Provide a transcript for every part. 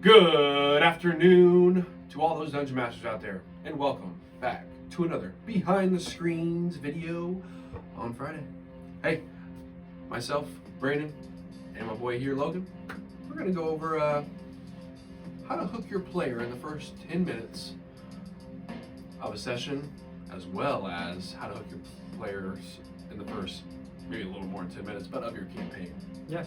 Good afternoon to all those Dungeon Masters out there, and welcome back to another Behind the Screens video on Friday. Hey, myself, Brandon, and my boy here, Logan, we're going to go over how to hook your player in the first 10 minutes of a session, as well as how to hook your players in the first, maybe a little more than 10 minutes, but of your campaign. Yeah.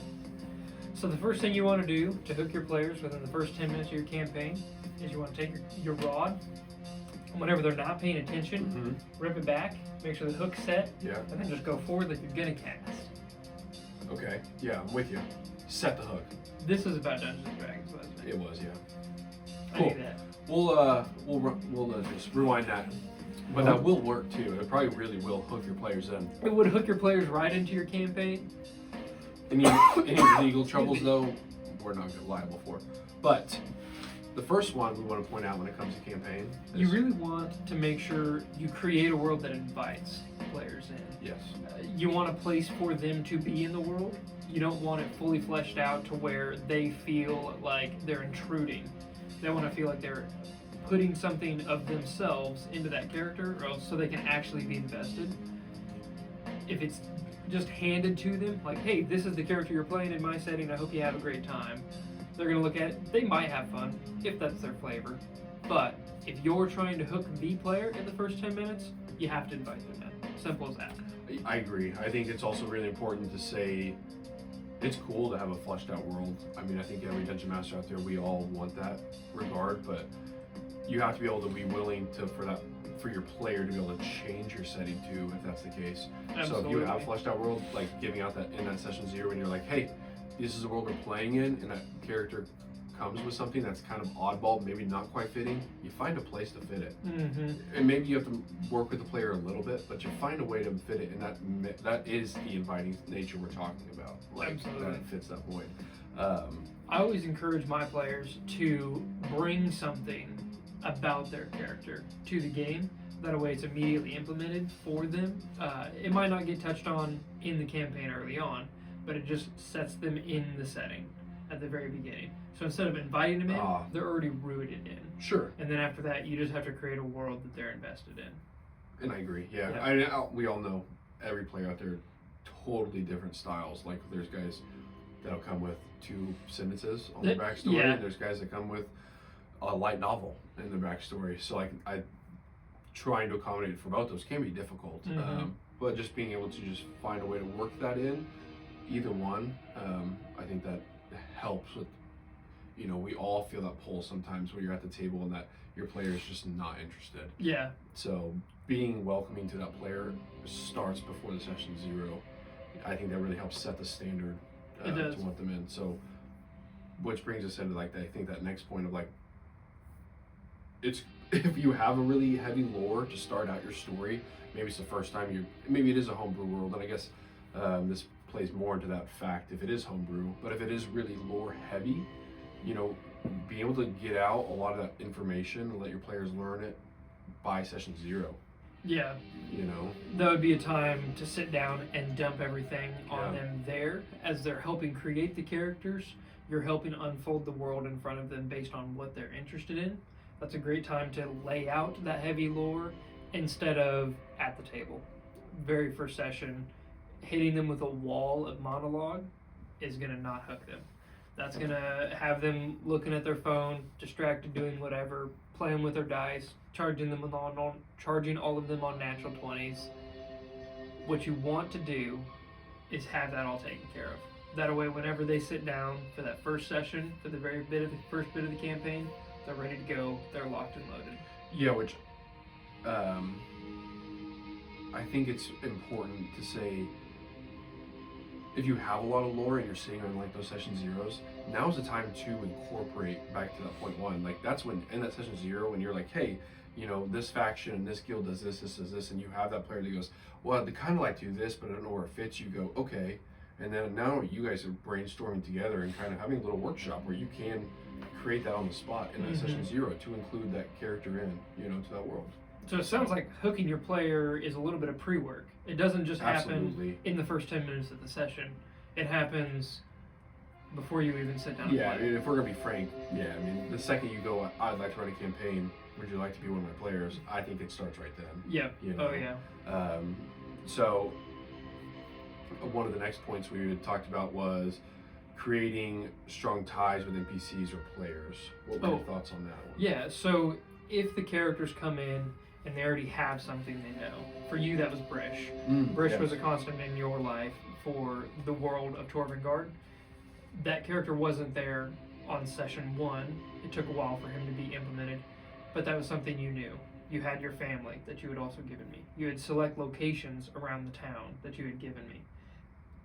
So the first thing you want to do to hook your players within the first 10 minutes of your campaign is you want to take your rod, and whenever they're not paying attention, rip it back, make sure the hook's set, and then just go forward like you're going to cast. Okay, yeah, I'm with you. Set the hook. This is about Dungeons and Dragons, wasn't it? It was, yeah. Cool. I knew that. We'll just rewind that. But that will work too. It probably really will hook your players in. It would hook your players right into your campaign. Any legal troubles though, we're not liable for. But the first one we want to point out when it comes to campaign is you really want to make sure you create a world that invites players in. Yes. You want a place for them to be in the world. You don't want it fully fleshed out to where they feel like they're intruding. They want to feel like they're putting something of themselves into that character, or else so they can actually be invested. If it's just handed to them, like, hey, this is the character you're playing in my setting, I hope you have a great time. They're going to look at it, they might have fun, if that's their flavor. But if you're trying to hook the player in the first 10 minutes, you have to invite them in. Simple as that. I agree. I think it's also really important to say it's cool to have a fleshed out world. I mean, I think every Dungeon Master out there, we all want that regard, but you have to be able to be willing to, for your player to be able to change your setting too, if that's the case. Absolutely. So if you have a fleshed out world, like giving out that in that session 0, and you're like, hey, this is the world we're playing in, and that character comes with something that's kind of oddball, maybe not quite fitting, you find a place to fit it. And maybe you have to work with the player a little bit, but you find a way to fit it, and that is the inviting nature we're talking about. Like, absolutely. that it fits that void. I always encourage my players to bring something about their character to the game. That way it's immediately implemented for them. It might not get touched on in the campaign early on, but it just sets them in the setting at the very beginning. So instead of inviting them in, they're already rooted in. Sure. And then after that, you just have to create a world that they're invested in. And I agree, yeah. We all know every player out there, totally different styles. Like, there's guys that'll come with 2 sentences on their backstory, and there's guys that come with a light novel in their backstory. So like, trying to accommodate for both those can be difficult. But just being able to just find a way to work that in, either one, I think that helps with, we all feel that pull sometimes when you're at the table and that your player is just not interested. Yeah. So being welcoming to that player starts before the session 0. I think that really helps set the standard to want them in. So, which brings us into like, I think that next point of like, it's if you have a really heavy lore to start out your story, maybe it's the first time maybe it is a homebrew world, and I guess this plays more into that fact if it is homebrew. But if it is really lore heavy, being able to get out a lot of that information and let your players learn it by session 0. Yeah. That would be a time to sit down and dump everything on them there. As they're helping create the characters, you're helping unfold the world in front of them based on what they're interested in. That's a great time to lay out that heavy lore instead of at the table. Very first session, hitting them with a wall of monologue is going to not hook them. That's going to have them looking at their phone, distracted, doing whatever, playing with their dice, charging all of them on natural 20s. What you want to do is have that all taken care of. That way, whenever they sit down for that first session, for the first bit of the campaign, they're ready to go. They're locked and loaded. Yeah, which I think it's important to say, if you have a lot of lore and you're sitting on like those session 0s, now's the time to incorporate back to that point 1. Like, that's when in that session 0, when you're like, hey, this faction and this guild does this, this does this, and you have that player that goes, well, they kind of like to do this, but I don't know where it fits. You go, okay. And then now you guys are brainstorming together and kind of having a little workshop where you can create that on the spot in that session 0 to include that character in, to that world. So it sounds like hooking your player is a little bit of pre-work. It doesn't just happen in the first 10 minutes of the session. It happens before you even sit down. Yeah, I mean, if we're gonna be frank, yeah, I mean, the second you go, I'd like to run a campaign. Would you like to be one of my players? I think it starts right then. Yeah. You know? Oh yeah. So one of the next points we had talked about was creating strong ties with NPCs or players. What were your thoughts on that one? Yeah. So if the characters come in and they already have something they know, for you that was Brish. Brish was a constant in your life for the world of Torvengard. That character wasn't there on session 1. It took a while for him to be implemented, but that was something you knew. You had your family that you had also given me. You had select locations around the town that you had given me.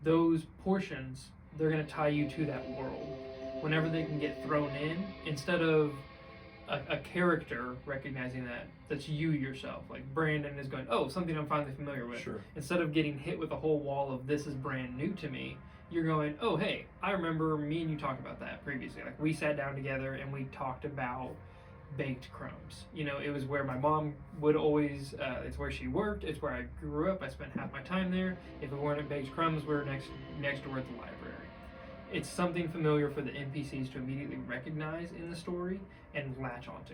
Those portions, they're going to tie you to that world. Whenever they can get thrown in, instead of a character recognizing that's you yourself. Like Brandon is going, oh, something I'm finally familiar with. Sure. Instead of getting hit with a whole wall of this is brand new to me, you're going, oh, hey, I remember me and you talked about that previously. Like we sat down together and we talked about baked crumbs. You know, it was where my mom would always, it's where she worked, it's where I grew up, I spent half my time there. If it weren't at baked crumbs, we were next door at the library. It's something familiar for the NPCs to immediately recognize in the story and latch onto.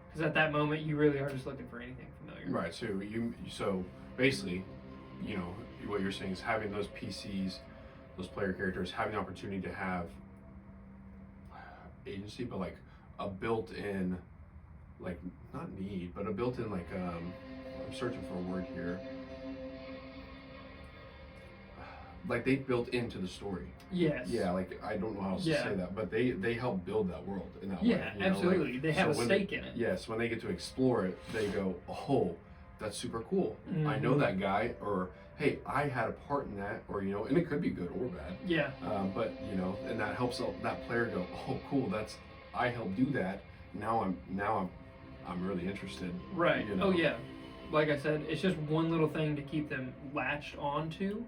Because at that moment, you really are just looking for anything familiar. Right, so basically, you know, what you're saying is having those PCs, those player characters, having the opportunity to have agency, but like a built-in, like, not need, but a built-in, like, I'm searching for a word here. Like they built into the story. Yes. Yeah, like I don't know how else to say that, but they help build that world in that way. Yeah, absolutely. Like, they have a stake in it. Yes, when they get to explore it, they go, oh, that's super cool. I know that guy, or hey, I had a part in that, or you know, and it could be good or bad. Yeah. But you know, and that helps that player go, oh, cool. I helped do that. Now I'm really interested. Right. You know? Oh yeah. Like I said, it's just one little thing to keep them latched onto.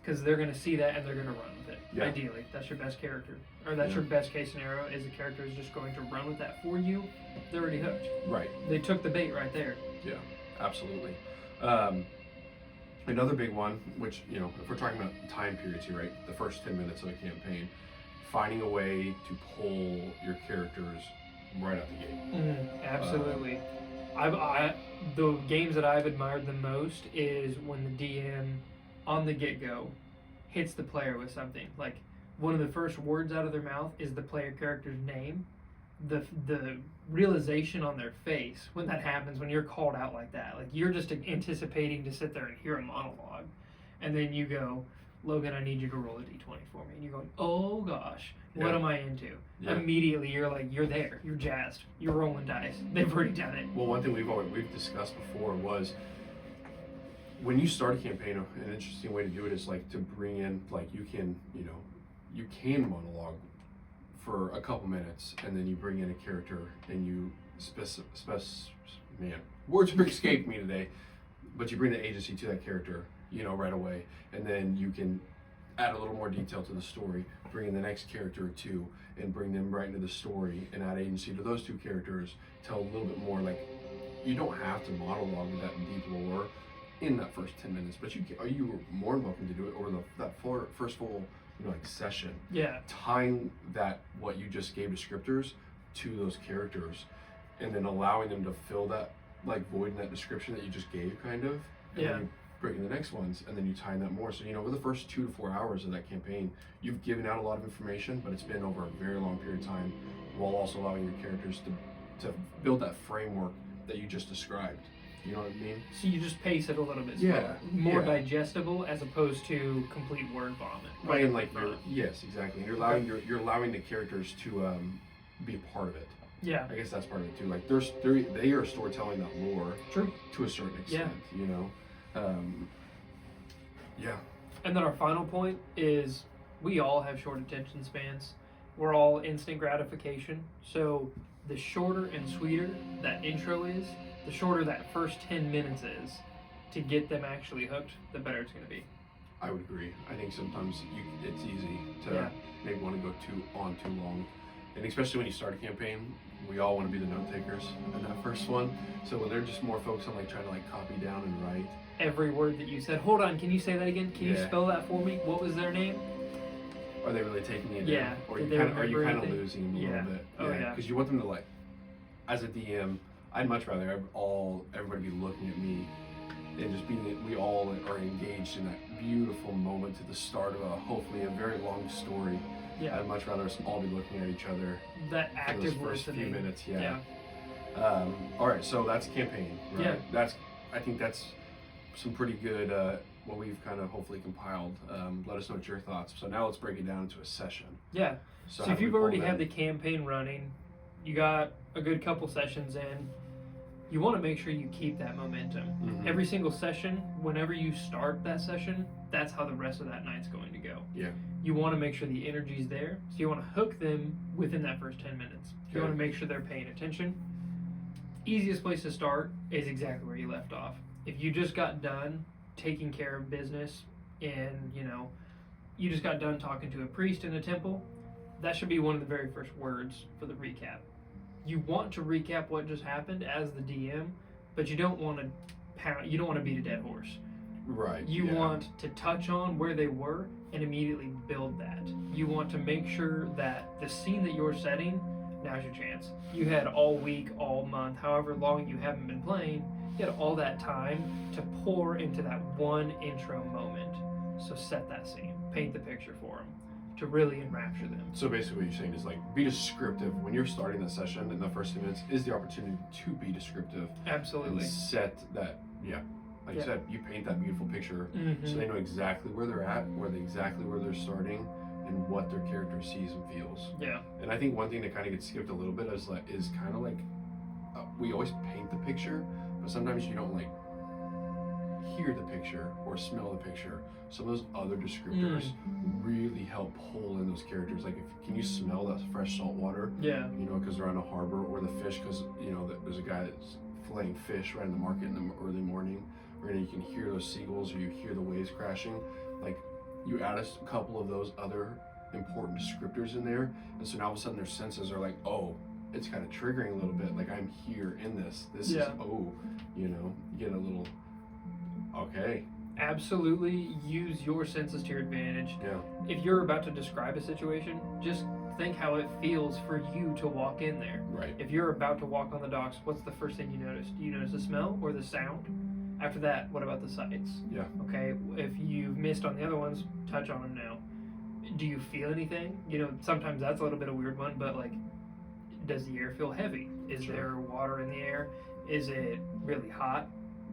Because they're going to see that and they're going to run with it. Yeah. Ideally, that's your best character, or that's your best case scenario. Is the character is just going to run with that for you? They're already hooked. Right. They took the bait right there. Yeah, absolutely. Another big one, which you know, if we're talking about time periods here, right? The first 10 minutes of a campaign, finding a way to pull your characters right out the gate. Absolutely. The games that I've admired the most is when the DM on the get-go hits the player with something. Like one of the first words out of their mouth is the player character's name. The realization on their face when that happens, when you're called out like that, like you're just anticipating to sit there and hear a monologue, and then you go, Logan, I need you to roll a d20 for me, and you're going, oh gosh, what am I into? Immediately you're there, you're jazzed, you're rolling dice. They've already done it. Well, one thing we've discussed before was, when you start a campaign, an interesting way to do it is like to bring in, like you can monologue for a couple minutes, and then you bring in a character and you words have escaped me today, but you bring the agency to that character, you know, right away, and then you can add a little more detail to the story, bring in the next character or two, and bring them right into the story and add agency to those two characters, tell a little bit more. Like, you don't have to monologue with that deep lore in that first 10 minutes, but you were more than welcome to do it over that first full, you know, like session. Yeah. Tying that, what you just gave descriptors to those characters, and then allowing them to fill that like void in that description that you just gave, kind of. And then you bring in the next ones, and then you tie in that more. So, you know, over the first 2 to 4 hours of that campaign, you've given out a lot of information, but it's been over a very long period of time, while also allowing your characters to build that framework that you just described. You know what I mean? So you just pace it a little bit slower. More digestible as opposed to complete word vomit. Right, and like yes, exactly. And you're allowing the characters to be a part of it. Yeah. I guess that's part of it too. Like they are storytelling that lore. True. To a certain extent. Yeah. You know. Yeah. And then our final point is we all have short attention spans. We're all instant gratification. So the shorter and sweeter that intro is, the shorter that first 10 minutes is to get them actually hooked, the better it's going to be. I would agree. I think sometimes it's easy to maybe want to go too long. And especially when you start a campaign, we all want to be the note takers in that first one. So when they're just more focused on like trying to like copy down and write. Every word that you said. Hold on, can you say that again? Can you spell that for me? What was their name? are they really taking it Yeah. in? Or are you kind of losing them a little bit? Oh, yeah. Because you want them to, like, as a DM, I'd much rather everybody be looking at me and just we all are engaged in that beautiful moment to the start of hopefully a very long story. Yeah. I'd much rather us all be looking at each other. That active for those first few minutes, Yeah. All right, so that's campaign, right? Yeah. I think that's some pretty good, what we've kind of hopefully compiled. Let us know what your thoughts. So now let's break it down into a session. Yeah. So if you've already had the campaign running, you got a good couple sessions in, you want to make sure you keep that momentum. Mm-hmm. Every single session, whenever you start that session, that's how the rest of that night's going to go. Yeah. You want to make sure the energy's there, so you want to hook them within that first 10 minutes. You want to make sure they're paying attention. Easiest place to start is exactly where you left off. If you just got done taking care of business and, you just got done talking to a priest in a temple, that should be one of the very first words for the recap. You want to recap what just happened as the DM, but you don't want to beat a dead horse. Right. You want to touch on where they were and immediately build that. You want to make sure that the scene that you're setting, now's your chance. You had all week, all month, however long you haven't been playing, you had all that time to pour into that one intro moment. So set that scene, paint the picture for them, to really enrapture them. So basically what you're saying is, like, be descriptive. When you're starting the session in the first 10 minutes is the opportunity to be descriptive. Absolutely. And set that, like you said, you paint that beautiful picture so they know exactly where they're at, exactly where they're starting, and what their character sees and feels. Yeah. And I think one thing that kind of gets skipped a little bit is kind of like we always paint the picture, but sometimes you don't, like, hear the picture or smell the picture. Some of those other descriptors really help pull in those characters. Like, can you smell that fresh salt water? Yeah. Because they're on a harbor, or the fish, because there's a guy that's filleting fish right in the market in the early morning, or you can hear those seagulls, or you hear the waves crashing. Like, you add a couple of those other important descriptors in there, and so now all of a sudden their senses are like, oh, it's kind of triggering a little bit. Like, I'm here in this. This is you get a little. Okay. Absolutely use your senses to your advantage. Yeah. If you're about to describe a situation, just think how it feels for you to walk in there. Right. If you're about to walk on the docks, what's the first thing you notice? Do you notice the smell or the sound? After that, what about the sights? Yeah. Okay, if you've missed on the other ones, touch on them now. Do you feel anything? Sometimes that's a little bit of a weird one, but, like, does the air feel heavy? Is there water in the air? Is it really hot?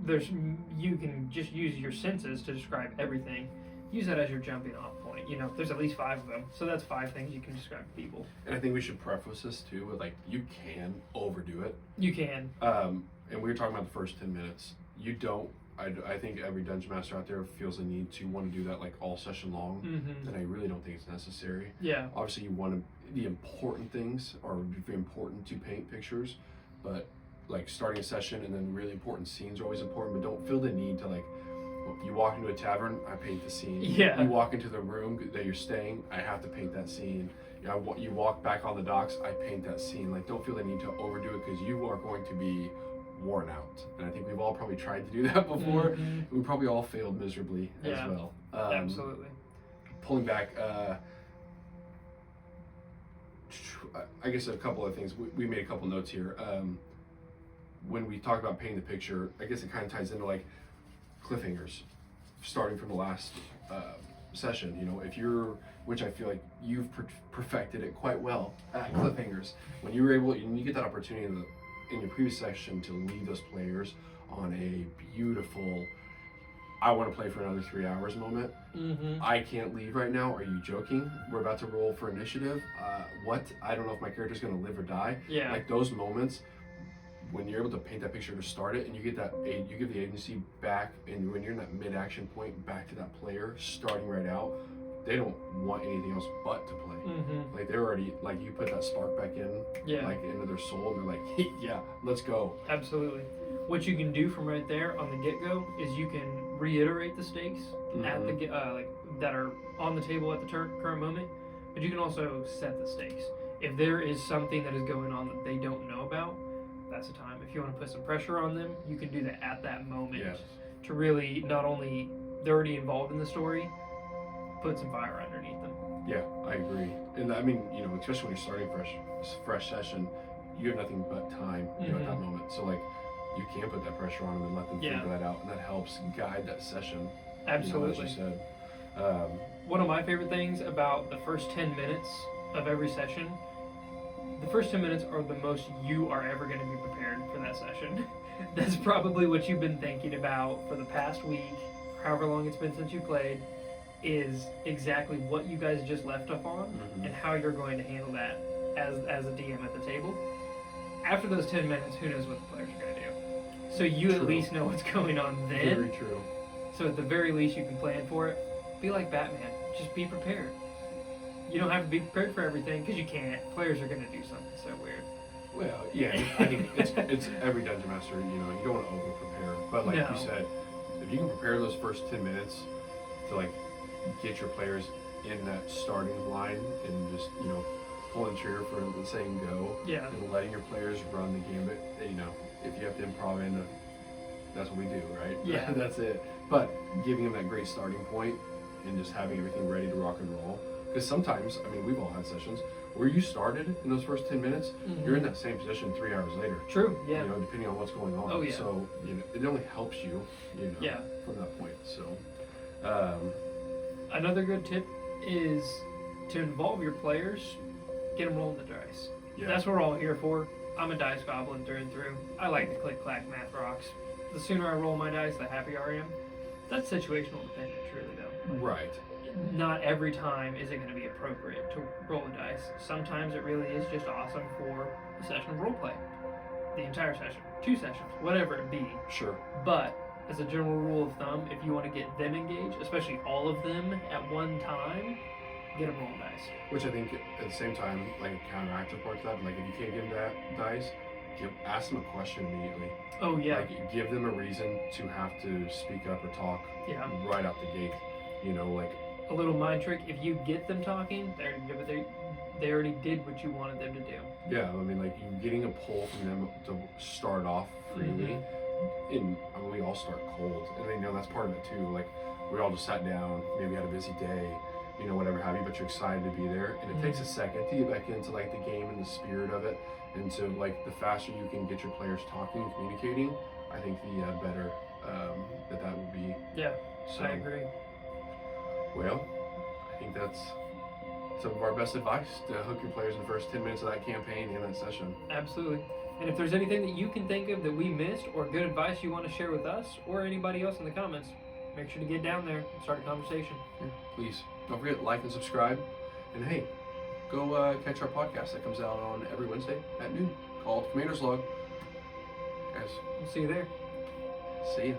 You can just use your senses to describe everything. Use that as your jumping off point. There's at least 5 of them, so that's 5 things you can describe to people. And I think we should preface this too with, like, you can overdo it. You can. And we were talking about the first 10 minutes. You don't. I think every dungeon master out there feels the need to want to do that, like, all session long, and I really don't think it's necessary. Yeah. Obviously, the important things are very important to paint pictures, but, like, starting a session and then really important scenes are always important, but don't feel the need to, like, you walk into a tavern, I paint the scene. Yeah. You walk into the room that you're staying, I have to paint that scene. You walk back on the docks, I paint that scene. Like, don't feel the need to overdo it, because you are going to be worn out. And I think we've all probably tried to do that before. We probably all failed miserably as well. Absolutely. Pulling back, I guess a couple of things. We made a couple notes here. When we talk about painting the picture, I guess it kind of ties into, like, cliffhangers, starting from the last session. Which I feel like you've perfected it quite well at cliffhangers. When you get that opportunity in your previous session to lead those players on a beautiful, I want to play for another 3 hours moment. I can't leave right now. Are you joking? We're about to roll for initiative. What? I don't know if my character's going to live or die. Yeah. Like, those moments when you're able to paint that picture to start it, and you give the agency back, and when you're in that mid-action point, back to that player starting right out, they don't want anything else but to play. Like, they're already, like, you put that spark back in, like, into their soul, and they're like, hey, yeah, let's go. Absolutely. What you can do from right there on the get-go is you can reiterate the stakes at the that are on the table at the current moment, but you can also set the stakes. If there is something that is going on that they don't know about, that's the time. If you want to put some pressure on them, you can do that at that moment to really, not only they're already involved in the story, put some fire underneath them. Yeah, I agree. And I mean, you know, especially when you're starting fresh session, you have nothing but time, you know, at that moment. So like, you can put that pressure on them and let them figure that out, and that helps guide that session. Absolutely. You know, as you said. One of my favorite things about the first 10 minutes of every session, the first 10 minutes are the most you are ever going to be prepared for that session. That's probably what you've been thinking about for the past week, however long it's been since you played, is exactly what you guys just left up on and how you're going to handle that as a DM at the table. After those 10 minutes, who knows what the players are going to do. So you at least know what's going on then. Very true. So at the very least, you can plan for it. Be like Batman. Just be prepared. You don't have to be prepared for everything, because you can't. Players are going to do something so weird. Well, yeah, I think it's every dungeon master, you know, you don't want to over prepare. But like you said, if you can prepare those first 10 minutes to like get your players in that starting line and just, you know, pulling trigger for the saying go, and letting your players run the gambit, you know, if you have to improv in, that's what we do, right? Yeah. That's it. But giving them that great starting point and just having everything ready to rock and roll. Because sometimes, I mean, we've all had sessions where you started in those first 10 minutes, you're in that same position 3 hours later. True, yeah. You know, depending on what's going on. Oh, yeah. So, you know, it only helps you, you know, from that point. So, another good tip is to involve your players, get them rolling the dice. Yeah. That's what we're all here for. I'm a dice goblin through and through. I like to click, clack, math rocks. The sooner I roll my dice, the happier I am. That's situational dependent, truly, though. Right. Not every time is it going to be appropriate to roll a dice. Sometimes it really is just awesome for a session of roleplay. The entire session. 2 sessions. Whatever it be. Sure. But, as a general rule of thumb, if you want to get them engaged, especially all of them at one time, get them rolling dice. Which I think, at the same time, like a counteractive part to that, like if you can't give them that dice, ask them a question immediately. Oh, yeah. Like, give them a reason to have to speak up or talk right out the gate. You know, like... A little mind trick, if you get them talking, they already did what you wanted them to do. Yeah, I mean, like, you're getting a pull from them to start off freely. And I mean, we all start cold, and they know that's part of it too. Like, we all just sat down, maybe had a busy day, you know, whatever have you, but you're excited to be there. And it takes a second to get back into like the game and the spirit of it. And so, like, the faster you can get your players talking and communicating, I think the better that will be. Yeah, so, I agree. Well, I think that's some of our best advice to hook your players in the first 10 minutes of that campaign and that session. Absolutely. And if there's anything that you can think of that we missed or good advice you want to share with us or anybody else in the comments, make sure to get down there and start a conversation. Yeah, please. Don't forget to like and subscribe. And hey, go catch our podcast that comes out on every Wednesday at noon called Commander's Log. Guys. We'll see you there. See ya.